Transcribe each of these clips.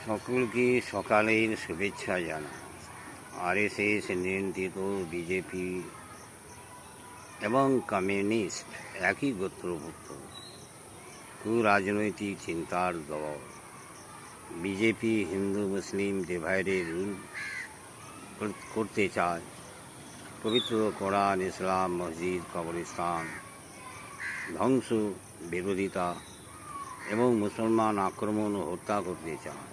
সকলকে সকালের শুভেচ্ছা জানাই। আরএসএস নিয়ন্ত্রিত বিজেপি এবং কমিউনিস্ট একই গোত্রভুক্ত কুরাজনৈতিক চিন্তার দল। বিজেপি হিন্দু মুসলিম ডিভাইডের রুল করতে চায়। পবিত্র কোরআন, ইসলাম, মসজিদ, কবরস্থান ধ্বংস, বিরোধিতা এবং মুসলমান আক্রমণ ও হত্যা করতে চায়।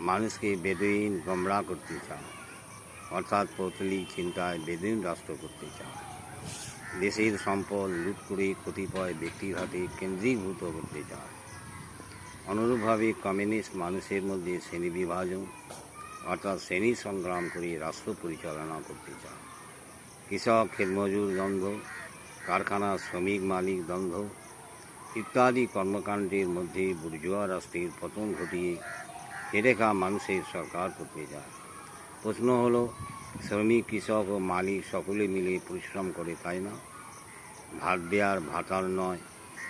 মানুষকে বেদুইন গোমরাহ করতে চায়, অর্থাৎ পৌতলিক চিন্তায় বেদুইন রাষ্ট্র করতে চায়। দেশের সম্পদ লুট করে কতিপয় ব্যক্তির হাতে কেন্দ্রীভূত করতে চায়। অনুরূপভাবে কমিউনিস্ট মানুষের মধ্যে শ্রেণী বিভাজন অর্থাৎ শ্রেণী সংগ্রাম করে রাষ্ট্র পরিচালনা করতে চায়। কৃষক ক্ষেতমজুর দ্বন্দ্ব, কারখানা শ্রমিক মালিক দ্বন্দ্ব ইত্যাদি কর্মকাণ্ডের মধ্যে বুর্জোয়া রাষ্ট্রের পতন ঘটিয়ে খেটে খাওয়া মানুষের সরকার করতে চায়। প্রশ্ন হলো, শ্রমিক, কৃষক ও মালিক সকলে মিলে পরিশ্রম করে, তাই না? ভাত দেওয়ার ভাতার নয়,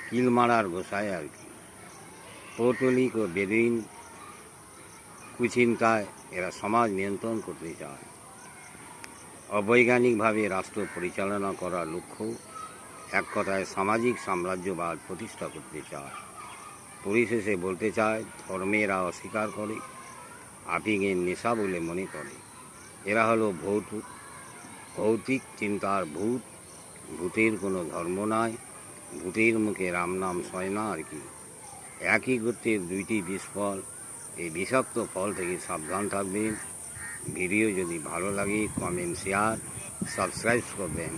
কিল মারার গোসায় আর কি। পৌতলিক ও বেদুইন কুচিন্তায় এরা সমাজ নিয়ন্ত্রণ করতে চায়। অবৈজ্ঞানিকভাবে রাষ্ট্র পরিচালনা করার লক্ষ্য, এক কথায় সামাজিক সাম্রাজ্যবাদ প্রতিষ্ঠা করতে চায়। পরিশেষে বলতে চায়, ধর্মেরা অস্বীকার করে, আপিঙের নেশা বলে মনে করে। এরা হলো ভৌতিক চিন্তার ভূত। ভূতের কোনো ধর্ম নাই, ভূতের মুখে রাম নাম সয় না আর কি। একই গোত্রের দুইটি বিষফল, এই বিষাক্ত ফল থেকে সাবধান থাকবেন। ভিডিও যদি ভালো লাগে কমেন্ট, শেয়ার, সাবস্ক্রাইব করবেন।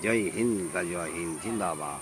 জয় হিন্দ, জয় হিন্দ, জিন্দাবাদ।